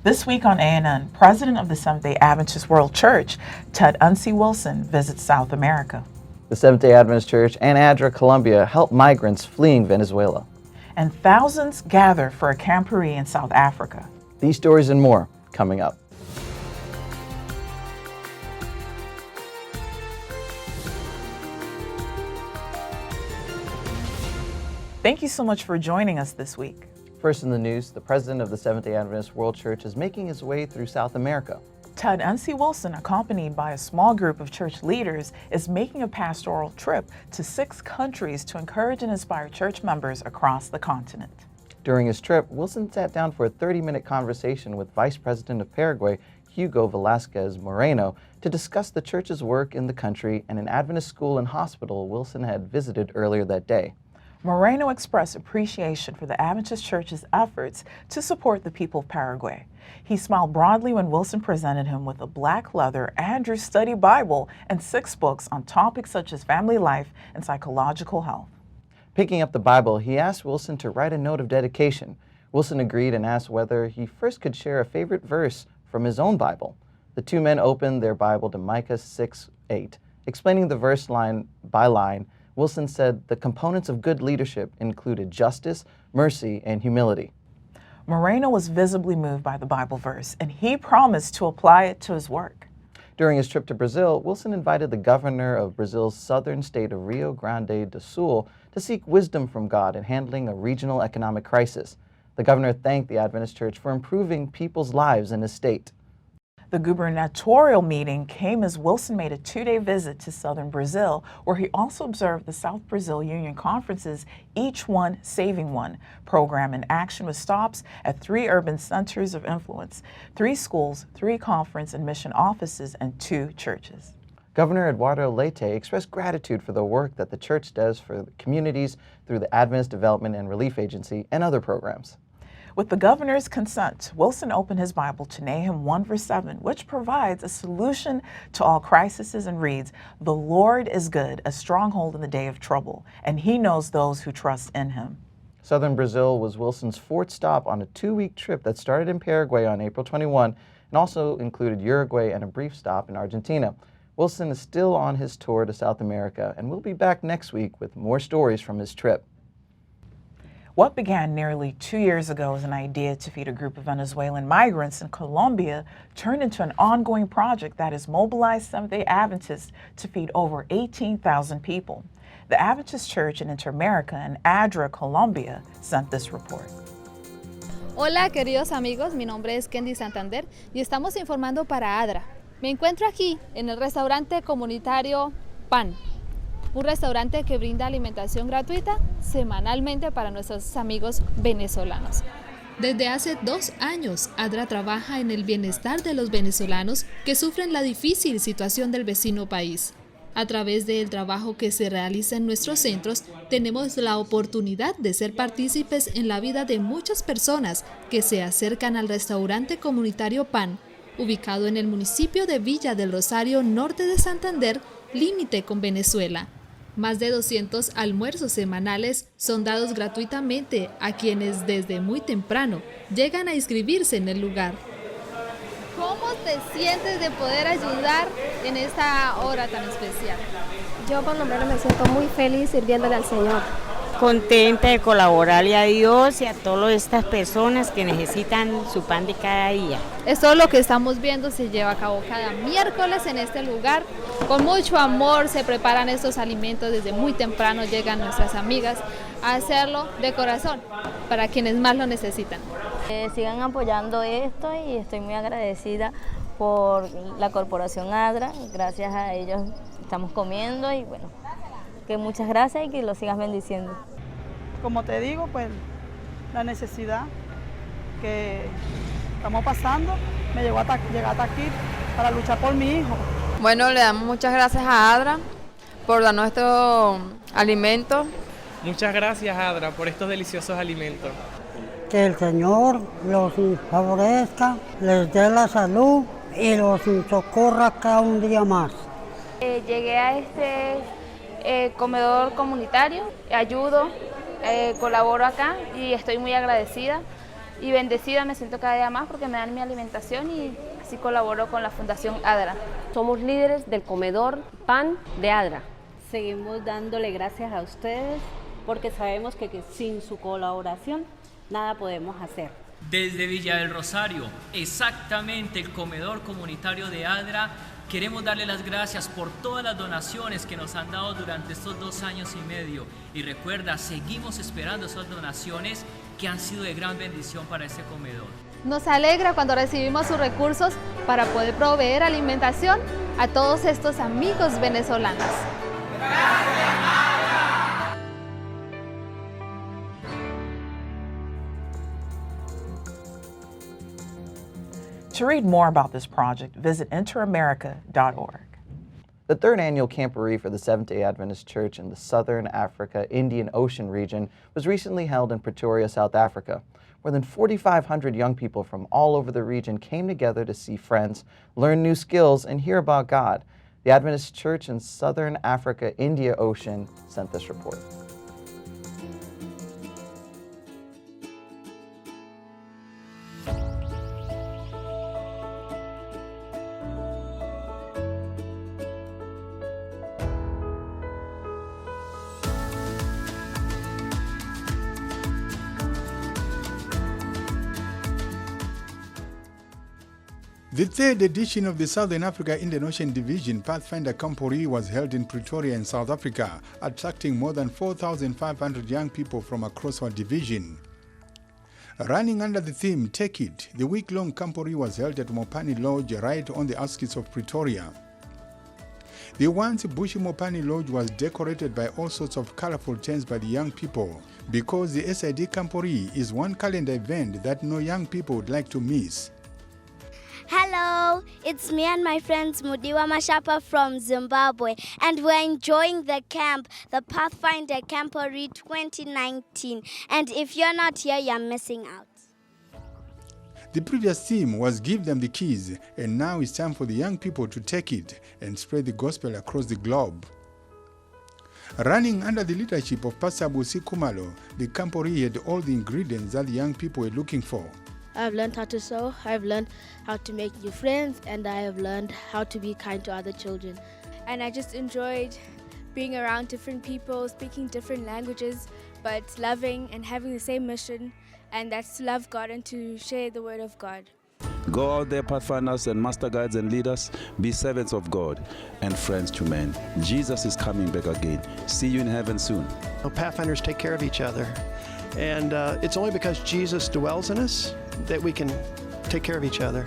This week on ANN, President of the Seventh-day Adventist World Church, Ted Wilson, visits South America. The Seventh-day Adventist Church and ADRA Colombia help migrants fleeing Venezuela. And thousands gather for a camporee in South Africa. These stories and more coming up. Thank you so much for joining us this week. First in the news, the president of the Seventh-day Adventist World Church is making his way through South America. Ted Wilson, accompanied by a small group of church leaders, is making a pastoral trip to 6 countries to encourage and inspire church members across the continent. During his trip, Wilson sat down for a 30-minute conversation with Vice President of Paraguay, Hugo Velasquez Moreno, to discuss the church's work in the country and an Adventist school and hospital Wilson had visited earlier that day. Moreno expressed appreciation for the Adventist Church's efforts to support the people of Paraguay. He smiled broadly when Wilson presented him with a black leather Andrews Study Bible and 6 books on topics such as family life and psychological health. Picking up the Bible, he asked Wilson to write a note of dedication. Wilson agreed and asked whether he first could share a favorite verse from his own Bible. The 2 men opened their Bible to Micah 6:8. Explaining the verse line by line, Wilson said the components of good leadership included justice, mercy, and humility. Moreno was visibly moved by the Bible verse, and he promised to apply it to his work. During his trip to Brazil, Wilson invited the governor of Brazil's southern state of Rio Grande do Sul to seek wisdom from God in handling a regional economic crisis. The governor thanked the Adventist Church for improving people's lives in his state. The gubernatorial meeting came as Wilson made a 2-day visit to southern Brazil, where he also observed the South Brazil Union Conference's Each One Saving One program in action with stops at 3 urban centers of influence, 3 schools, 3 conference and mission offices, and 2 churches. Governor Eduardo Leite expressed gratitude for the work that the church does for the communities through the Adventist Development and Relief Agency and other programs. With the governor's consent, Wilson opened his Bible to Nahum 1:7, which provides a solution to all crises and reads, "The Lord is good, a stronghold in the day of trouble, and he knows those who trust in him." Southern Brazil was Wilson's 4th stop on a 2-week trip that started in Paraguay on April 21 and also included Uruguay and a brief stop in Argentina. Wilson is still on his tour to South America and will be back next week with more stories from his trip. What began nearly 2 years ago as an idea to feed a group of Venezuelan migrants in Colombia turned into an ongoing project that has mobilized Seventh-day Adventists to feed over 18,000 people. The Adventist Church in Interamerica and ADRA Colombia sent this report. Hola queridos amigos, mi nombre es Kendi Santander y estamos informando para ADRA. Me encuentro aquí en el restaurante comunitario PAN, un restaurante que brinda alimentación gratuita semanalmente para nuestros amigos venezolanos. Desde hace 2 años, ADRA trabaja en el bienestar de los venezolanos que sufren la difícil situación del vecino país. A través del trabajo que se realiza en nuestros centros, tenemos la oportunidad de ser partícipes en la vida de muchas personas que se acercan al restaurante comunitario PAN, ubicado en el municipio de Villa del Rosario, norte de Santander, límite con Venezuela. Más de 200 almuerzos semanales son dados gratuitamente a quienes desde muy temprano llegan a inscribirse en el lugar. ¿Cómo te sientes de poder ayudar en esta hora tan especial? Yo por lo menos me siento muy feliz sirviéndole al Señor. Contenta de colaborarle a Dios y a todas estas personas que necesitan su pan de cada día. Esto es lo que estamos viendo, se lleva a cabo cada miércoles en este lugar. Con mucho amor se preparan estos alimentos, desde muy temprano llegan nuestras amigas a hacerlo de corazón para quienes más lo necesitan. Sigan apoyando esto y estoy muy agradecida por la corporación ADRA, gracias a ellos estamos comiendo y bueno, que muchas gracias y que lo sigas bendiciendo. Como te digo, pues la necesidad que estamos pasando me llevó a llegar hasta aquí para luchar por mi hijo. Bueno, le damos muchas gracias a ADRA por dar nuestro alimento. Muchas gracias, ADRA, por estos deliciosos alimentos. Que el Señor los favorezca, les dé la salud y los socorra cada un día más. Llegué a este comedor comunitario, ayudo, colaboro acá y estoy muy agradecida y bendecida me siento cada día más porque me dan mi alimentación y así colaboro con la Fundación ADRA. Somos líderes del comedor Pan de ADRA. Seguimos dándole gracias a ustedes porque sabemos que sin su colaboración nada podemos hacer. Desde Villa del Rosario, exactamente el comedor comunitario de ADRA, queremos darle las gracias por todas las donaciones que nos han dado durante estos 2 años y medio. Y recuerda, seguimos esperando esas donaciones que han sido de gran bendición para este comedor. Nos alegra cuando recibimos sus recursos para poder proveer alimentación a todos estos amigos venezolanos. To read more about this project, visit interamerica.org. The third annual camporee for the Seventh-day Adventist Church in the Southern Africa Indian Ocean region was recently held in Pretoria, South Africa. More than 4,500 young people from all over the region came together to see friends, learn new skills, and hear about God. The Adventist Church in Southern Africa India Ocean sent this report. The third edition of the Southern Africa Indian Ocean Division Pathfinder Camporee was held in Pretoria in South Africa, attracting more than 4,500 young people from across our division. Running under the theme Take It, the week-long Camporee was held at Mopani Lodge right on the outskirts of Pretoria. The once bushy Mopani Lodge was decorated by all sorts of colorful tents by the young people, because the SID Camporee is one calendar event that no young people would like to miss. Hello, it's me and my friends Mudiwa Mashapa from Zimbabwe, and we're enjoying the camp, the Pathfinder Camporee 2019. And if you're not here, you're missing out. The previous theme was Give Them the Keys, and now it's time for the young people to take it and spread the gospel across the globe. Running under the leadership of Pastor Busi Kumalo, the Camporee had all the ingredients that the young people were looking for. I've learned how to sew, I've learned how to make new friends, and I have learned how to be kind to other children. And I just enjoyed being around different people, speaking different languages, but loving and having the same mission, and that's to love God and to share the word of God. Go out there, Pathfinders and Master Guides and leaders, be servants of God and friends to men. Jesus is coming back again. See you in heaven soon. Pathfinders take care of each other. And it's only because Jesus dwells in us that we can take care of each other.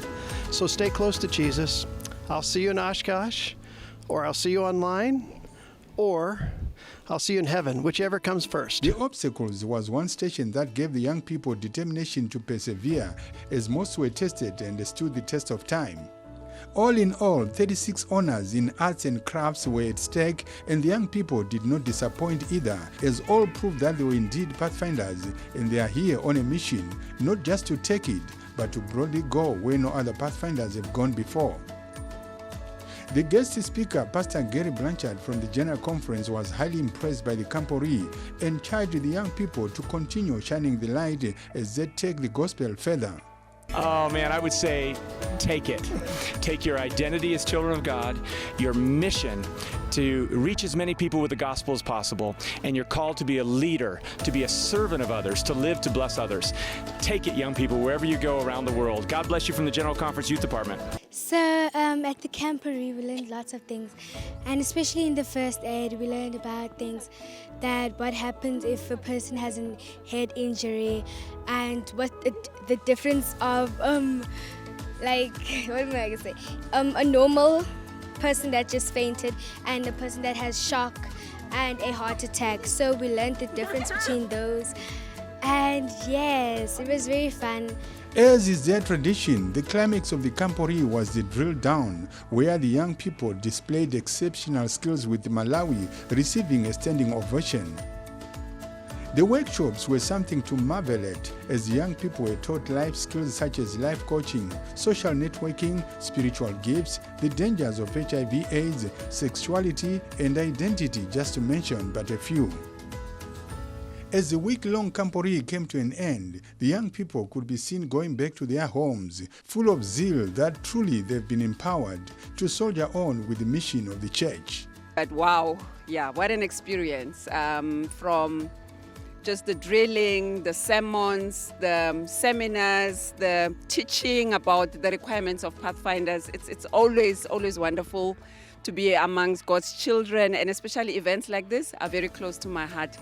So stay close to Jesus. I'll see you in Oshkosh, or I'll see you online, or I'll see you in heaven, whichever comes first. The obstacles was one station that gave the young people determination to persevere, as most were tested and stood the test of time. All in all, 36 honors in arts and crafts were at stake, and the young people did not disappoint either, as all proved that they were indeed Pathfinders, and they are here on a mission, not just to take it, but to broadly go where no other Pathfinders have gone before. The guest speaker, Pastor Gary Blanchard from the General Conference, was highly impressed by the Camporee and charged the young people to continue shining the light as they take the gospel further. Oh man, I would say take it. Take your identity as children of God, your mission to reach as many people with the gospel as possible, and you're called to be a leader, to be a servant of others, to live to bless others. Take it, young people, wherever you go around the world. God bless you from the General Conference Youth Department. So at the camporee we learned lots of things, and especially in the first aid we learned about things that what happens if a person has a head injury, and what the difference of like what am I gonna say, a normal person that just fainted and a person that has shock and a heart attack. So we learned the difference between those, and yes, it was very fun. As is their tradition, the climax of the Camporee was the drill down, where the young people displayed exceptional skills, with Malawi receiving a standing ovation. The workshops were something to marvel at, as young people were taught life skills such as life coaching, social networking, spiritual gifts, the dangers of HIV/AIDS, sexuality, and identity, just to mention but a few. As the week-long camporee came to an end, the young people could be seen going back to their homes, full of zeal that truly they've been empowered to soldier on with the mission of the church. But wow, yeah, what an experience. From just the drilling, the sermons, the seminars, the teaching about the requirements of Pathfinders. It's always wonderful to be amongst God's children, and especially events like this are very close to my heart.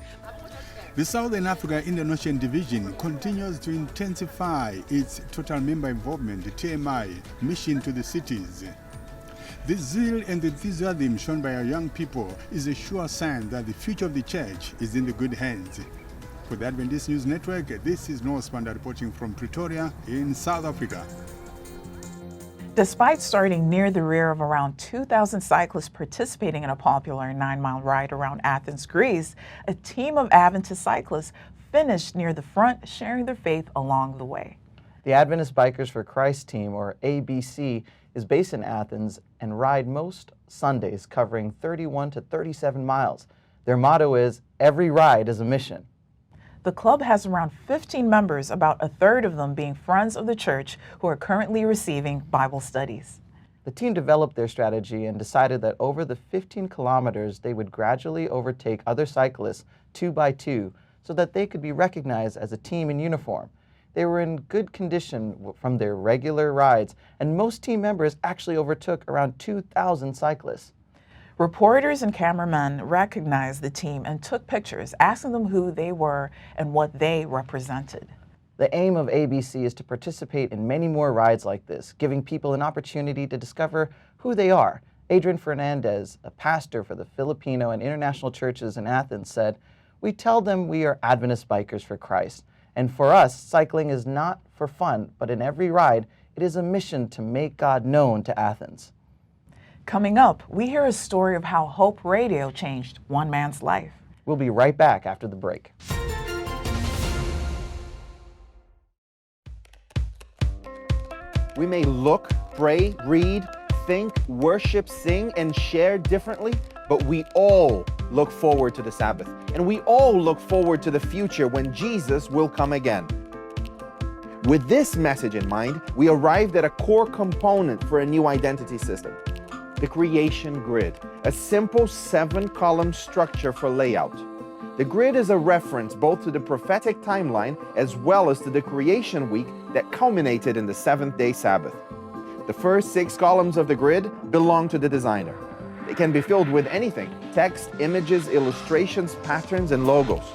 The Southern Africa Indian Ocean Division continues to intensify its total member involvement, TMI, mission to the cities. The zeal and enthusiasm shown by our young people is a sure sign that the future of the church is in the good hands. For the Adventist News Network, this is Noah Spanda reporting from Pretoria in South Africa. Despite starting near the rear of around 2,000 cyclists participating in a popular 9-mile ride around Athens, Greece, a team of Adventist cyclists finished near the front, sharing their faith along the way. The Adventist Bikers for Christ team, or ABC, is based in Athens and ride most Sundays, covering 31 to 37 miles. Their motto is, "Every ride is a mission." The club has around 15 members, about a third of them being friends of the church who are currently receiving Bible studies. The team developed their strategy and decided that over the 15 kilometers, they would gradually overtake other cyclists 2 by 2 so that they could be recognized as a team in uniform. They were in good condition from their regular rides, and most team members actually overtook around 2,000 cyclists. Reporters and cameramen recognized the team and took pictures, asking them who they were and what they represented. The aim of ABC is to participate in many more rides like this, giving people an opportunity to discover who they are. Adrian Fernandez, a pastor for the Filipino and international churches in Athens, said, "We tell them we are Adventist Bikers for Christ. And for us, cycling is not for fun, but in every ride, it is a mission to make God known to Athens." Coming up, we hear a story of how Hope Radio changed one man's life. We'll be right back after the break. We may look, pray, read, think, worship, sing, and share differently, but we all look forward to the Sabbath. And we all look forward to the future when Jesus will come again. With this message in mind, we arrived at a core component for a new identity system. The creation grid, a simple 7-column structure for layout. The grid is a reference both to the prophetic timeline as well as to the creation week that culminated in the 7th-day Sabbath. The first 6 columns of the grid belong to the designer. They can be filled with anything: text, images, illustrations, patterns, and logos.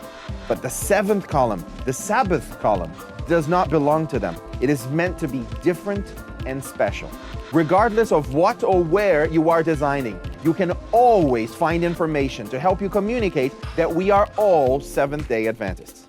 But the 7th column, the Sabbath column, does not belong to them. It is meant to be different and special. Regardless of what or where you are designing, you can always find information to help you communicate that we are all Seventh-day Adventists.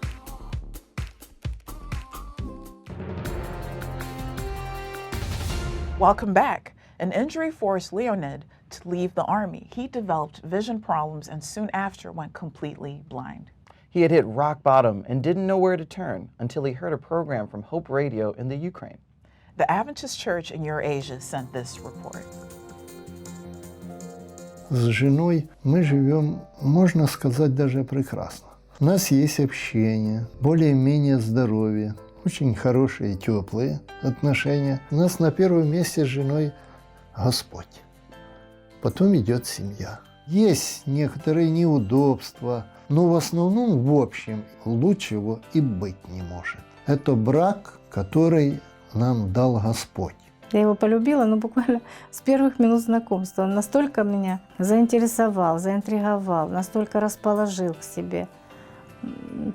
Welcome back. An injury forced Leonid to leave the army. He developed vision problems and soon after went completely blind. He had hit rock bottom and didn't know where to turn until he heard a program from Hope Radio in the Ukraine. The Adventist Church in Eurasia sent this report. С женой мы живем, можно сказать, даже прекрасно. У нас есть общение, более-менее здоровье, очень хорошие, теплые отношения. У нас на первом месте с женой Господь. Потом идет семья. Есть некоторые неудобства, но в основном, в общем, лучшего и быть не может. Это брак, который нам дал Господь. Я его полюбила, буквально с первых минут знакомства. Он настолько меня заинтересовал, заинтриговал, настолько расположил к себе.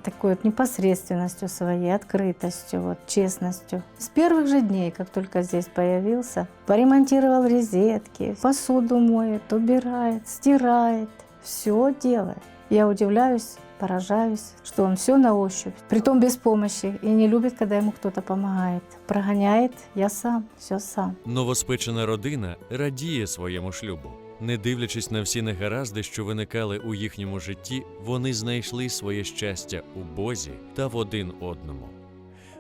Такой непосредственностью своей, открытостью, честностью. С первых же дней, как только здесь появился, поремонтировал розетки, посуду моет, убирает, стирает, все делает. Я удивляюсь, поражаюсь, что он все на ощупь, притом без помощи, и не любит, когда ему кто-то помогает. Прогоняет, я сам, все сам. Новоспечена родина радіє своєму шлюбу. Не дивлячись на всі негаразди, що виникали у їхньому житті, вони знайшли своє щастя у Бозі та в один одному.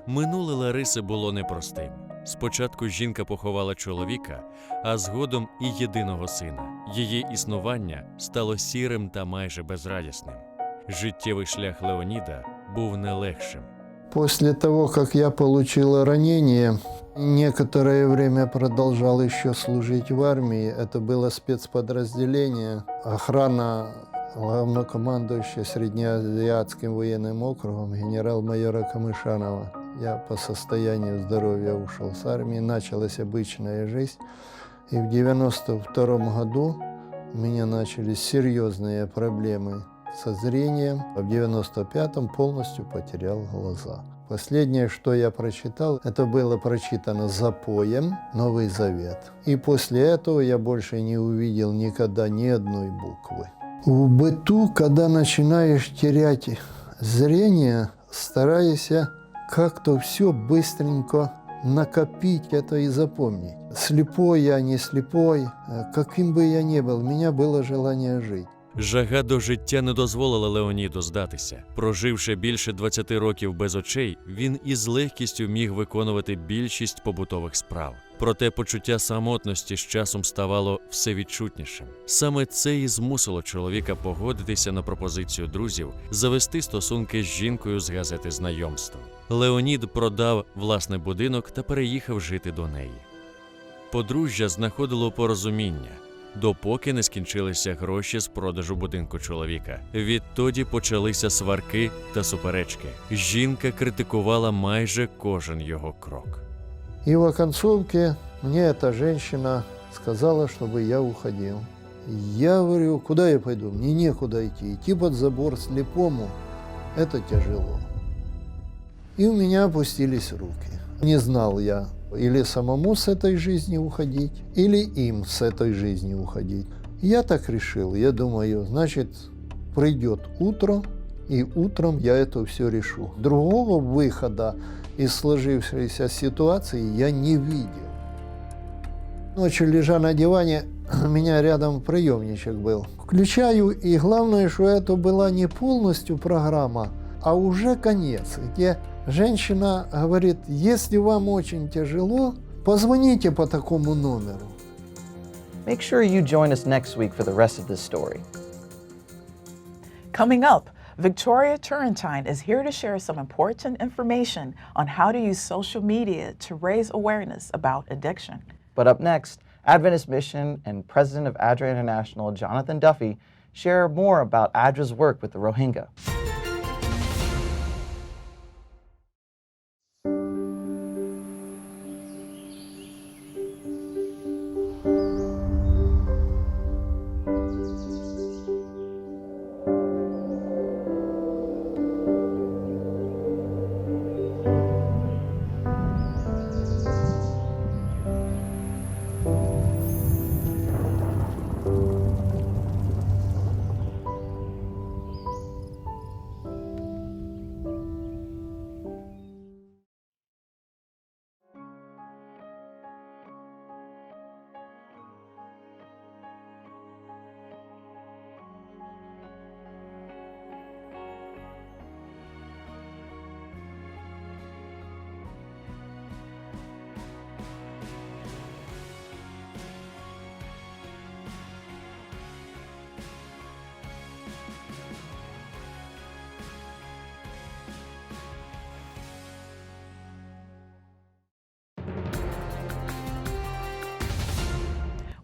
Минуле Лариси було непростим. Спочатку жінка поховала чоловіка, а згодом і єдиного сина. Її існування стало сірим та майже безрадісним. Життєвий шлях Леоніда був не легшим. После того, как я получил ранение, некоторое время продолжал еще служить в армии. Это было спецподразделение, охрана главнокомандующего Среднеазиатским военным округом генерал-майора Камышанова. Я по состоянию здоровья ушел с армии, началась обычная жизнь. И в 1992 году у меня начались серьезные проблемы со зрением. В 1995-м полностью потерял глаза. Последнее, что я прочитал, это было прочитано запоем «Новый Завет». И после этого я больше не увидел никогда ни одной буквы. В быту, когда начинаешь терять зрение, старайся как-то все быстренько накопить это и запомнить. Слепой я, не слепой, каким бы я ни был, у меня было желание жить. Жага до життя не дозволила Леоніду здатися. Проживши більше 20 років без очей, він із легкістю міг виконувати більшість побутових справ. Проте почуття самотності з часом ставало все відчутнішим. Саме це і змусило чоловіка погодитися на пропозицію друзів завести стосунки з жінкою з газети знайомства. Леонід продав власний будинок та переїхав жити до неї. Подружжя знаходило порозуміння, допоки не скінчилися гроші з продажу будинку чоловіка. Відтоді почалися сварки та суперечки. Жінка критикувала майже кожен його крок. И в оконцовке мне эта женщина сказала, чтобы я уходил. Я говорю, куда я пойду? Мне некуда идти. Идти под забор слепому – это тяжело. И у меня опустились руки. Не знал я, или самому с этой жизни уходить, или им с этой жизни уходить. Я так решил. Я думаю, значит, придет утро, и утром я это все решу. Другого выхода из сложившейся ситуации я не видел. Ночью, лежа на диване, у меня рядом приемничек был. Включаю, и главное, что это была не полностью программа, а уже конец, где женщина говорит, если вам очень тяжело, позвоните по такому номеру. Make sure you join us next week for the rest of this story. Coming up, Victoria Turrentine is here to share some important information on how to use social media to raise awareness about addiction. But up next, Adventist Mission and President of ADRA International, Jonathan Duffy, share more about ADRA's work with the Rohingya.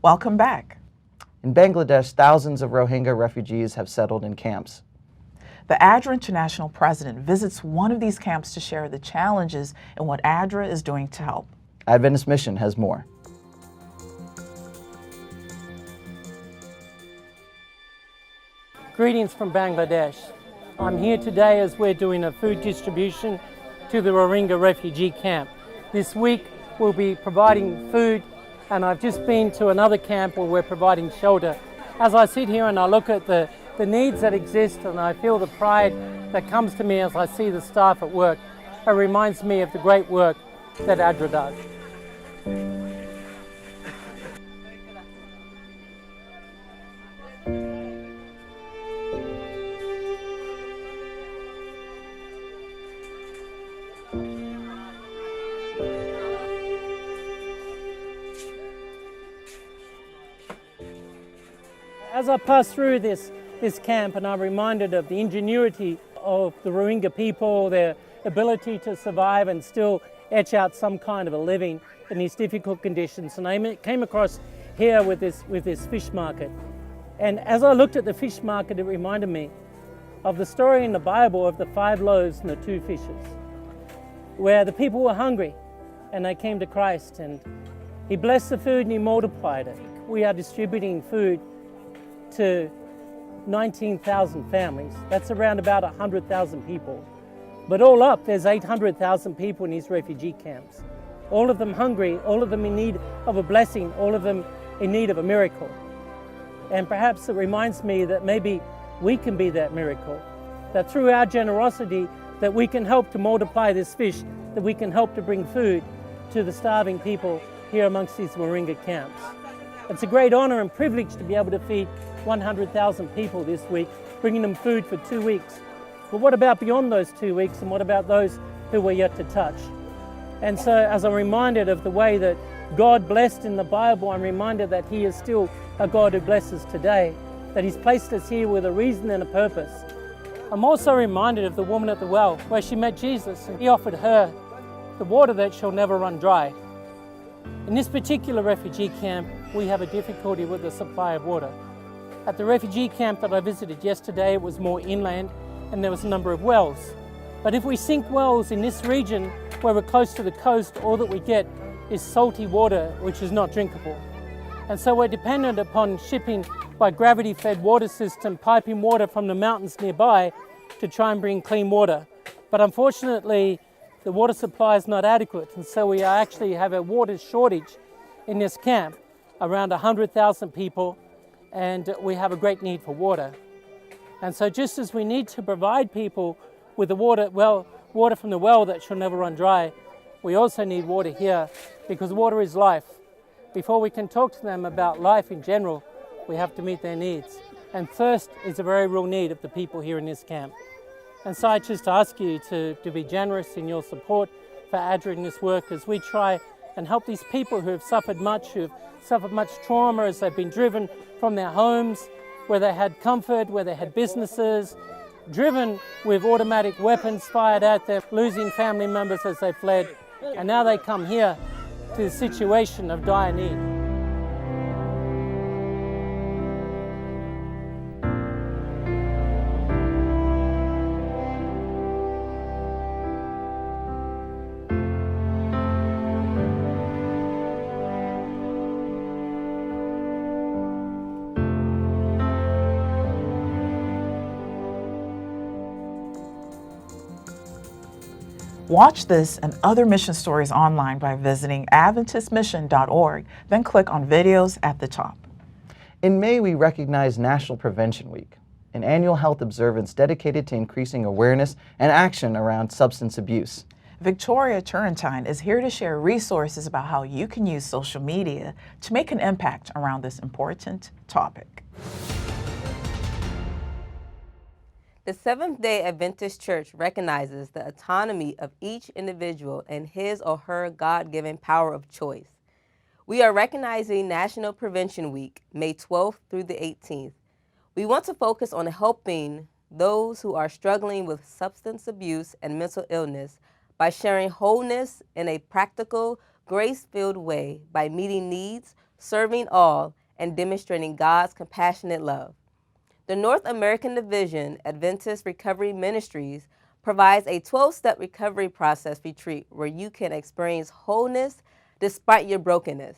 Welcome back. In Bangladesh, thousands of Rohingya refugees have settled in camps. The ADRA International President visits one of these camps to share the challenges and what ADRA is doing to help. Adventist Mission has more. Greetings from Bangladesh. I'm here today as we're doing a food distribution to the Rohingya refugee camp. This week we'll be providing food, and I've just been to another camp where we're providing shelter. As I sit here and I look at the needs that exist, and I feel the pride that comes to me as I see the staff at work, it reminds me of the great work that ADRA does. As I pass through this this camp, and I'm reminded of the ingenuity of the Rohingya people, their ability to survive and still etch out some kind of a living in these difficult conditions. And I came across here with this fish market. And as I looked at the fish market, it reminded me of the story in the Bible of the 5 loaves and the 2 fishes, where the people were hungry and they came to Christ, and He blessed the food and He multiplied it. We are distributing food to 19,000 families. That's around about 100,000 people. But all up, there's 800,000 people in these refugee camps. All of them hungry, all of them in need of a blessing, all of them in need of a miracle. And perhaps it reminds me that maybe we can be that miracle, that through our generosity that we can help to multiply this fish, that we can help to bring food to the starving people here amongst these Rohingya camps. It's a great honor and privilege to be able to feed 100,000 people this week, bringing them food for 2 weeks. But what about beyond those 2 weeks, and what about those who we're yet to touch? And so as I'm reminded of the way that God blessed in the Bible, I'm reminded that He is still a God who blesses today, that He's placed us here with a reason and a purpose. I'm also reminded of the woman at the well, where she met Jesus and He offered her the water that shall never run dry. In this particular refugee camp, we have a difficulty with the supply of water. At the refugee camp that I visited yesterday, it was more inland and there was a number of wells. But if we sink wells in this region where we're close to the coast, all that we get is salty water which is not drinkable. And so we're dependent upon shipping by gravity-fed water system, piping water from the mountains nearby to try and bring clean water. But unfortunately, the water supply is not adequate, and so we actually have a water shortage in this camp, around 100,000 people, and we have a great need for water. And so just as we need to provide people with the water from the well that shall never run dry, we also need water here, because water is life. Before we can talk to them about life in general, we have to meet their needs. And thirst is a very real need of the people here in this camp. And so I just ask you to be generous in your support for ADRA in this work as we try and help these people who have suffered much trauma as they've been driven from their homes, where they had comfort, where they had businesses, driven with automatic weapons fired at them, losing family members as they fled, and now they come here to the situation of dire need. Watch this and other mission stories online by visiting AdventistMission.org, then click on videos at the top. In May, we recognize National Prevention Week, an annual health observance dedicated to increasing awareness and action around substance abuse. Victoria Turrentine is here to share resources about how you can use social media to make an impact around this important topic. The Seventh-day Adventist Church recognizes the autonomy of each individual and his or her God-given power of choice. We are recognizing National Prevention Week, May 12th through the 18th. We want to focus on helping those who are struggling with substance abuse and mental illness by sharing wholeness in a practical, grace-filled way by meeting needs, serving all, and demonstrating God's compassionate love. The North American Division Adventist Recovery Ministries provides a 12-step recovery process retreat where you can experience wholeness despite your brokenness.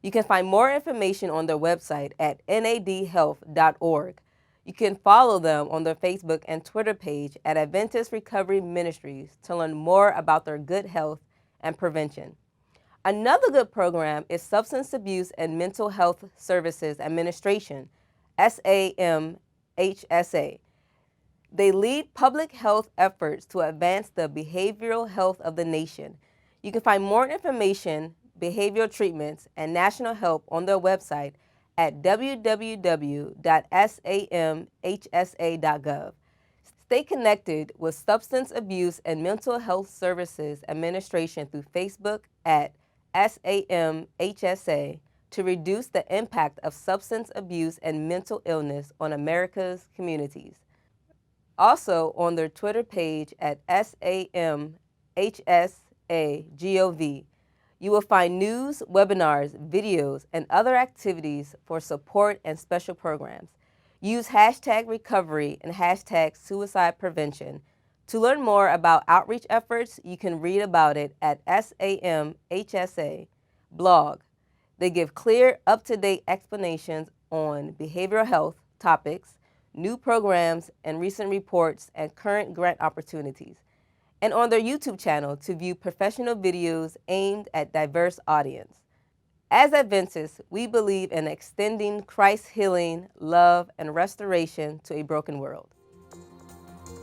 You can find more information on their website at nadhealth.org. You can follow them on their Facebook and Twitter page at Adventist Recovery Ministries to learn more about their good health and prevention. Another good program is Substance Abuse and Mental Health Services Administration, SAMHSA. They lead public health efforts to advance the behavioral health of the nation. You can find more information, behavioral treatments, and national help on their website at www.samhsa.gov. Stay connected with Substance Abuse and Mental Health Services Administration through Facebook at SAMHSA, to reduce the impact of substance abuse and mental illness on America's communities. Also, on their Twitter page at SAMHSAGOV, you will find news, webinars, videos, and other activities for support and special programs. Use hashtag recovery and hashtag suicide prevention. To learn more about outreach efforts, you can read about it at SAMHSA blog. They give clear, up-to-date explanations on behavioral health topics, new programs and recent reports, and current grant opportunities. And on their YouTube channel to view professional videos aimed at diverse audience. As Adventists, we believe in extending Christ's healing, love, and restoration to a broken world.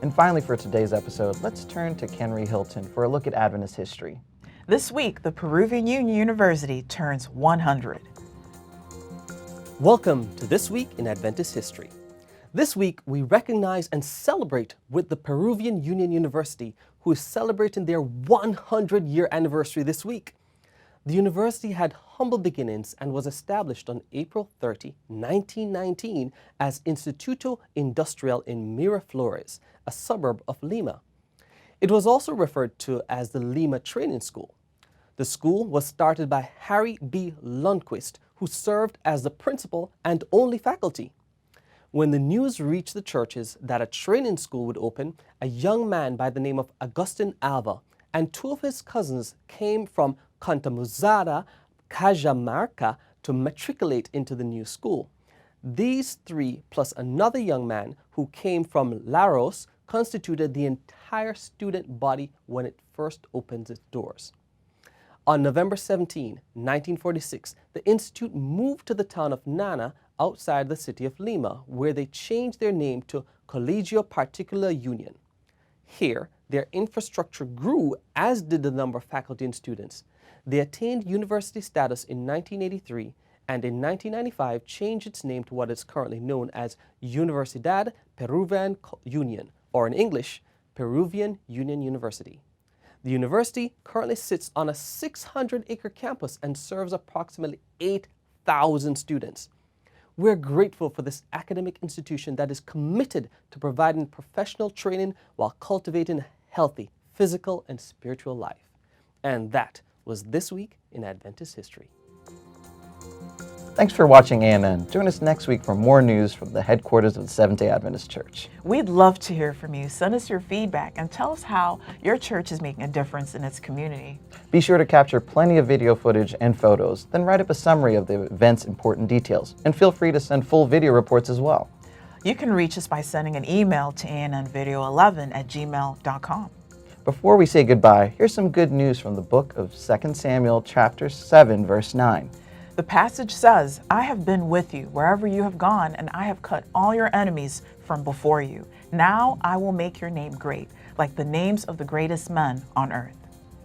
And finally, for today's episode, let's turn to Kenry Hilton for a look at Adventist history. This week, the Peruvian Union University turns 100. Welcome to This Week in Adventist History. This week, we recognize and celebrate with the Peruvian Union University, who is celebrating their 100-year anniversary this week. The university had humble beginnings and was established on April 30, 1919 as Instituto Industrial in Miraflores, a suburb of Lima. It was also referred to as the Lima Training School. The school was started by Harry B. Lundquist, who served as the principal and only faculty. When the news reached the churches that a training school would open, a young man by the name of Agustin Alva and two of his cousins came from Contamuzada, Cajamarca to matriculate into the new school. These three, plus another young man who came from Laros, constituted the entire student body when it first opened its doors. On November 17, 1946, the institute moved to the town of Nana outside the city of Lima, where they changed their name to Colegio Particular Union. Here, their infrastructure grew, as did the number of faculty and students. They attained university status in 1983 and in 1995 changed its name to what is currently known as Universidad Peruvian Union, or in English, Peruvian Union University. The university currently sits on a 600-acre campus and serves approximately 8,000 students. We're grateful for this academic institution that is committed to providing professional training while cultivating a healthy physical and spiritual life. And that was This Week in Adventist History. Thanks for watching AMN. Join us next week for more news from the headquarters of the Seventh-day Adventist Church. We'd love to hear from you. Send us your feedback and tell us how your church is making a difference in its community. Be sure to capture plenty of video footage and photos, then write up a summary of the event's important details. And feel free to send full video reports as well. You can reach us by sending an email to annvideo11@gmail.com. Before we say goodbye, here's some good news from the book of 2 Samuel chapter 7, verse 9. The passage says, "I have been with you wherever you have gone, and I have cut all your enemies from before you. Now I will make your name great, like the names of the greatest men on earth."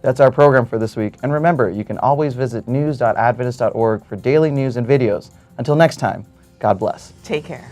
That's our program for this week. And remember, you can always visit news.adventist.org for daily news and videos. Until next time, God bless. Take care.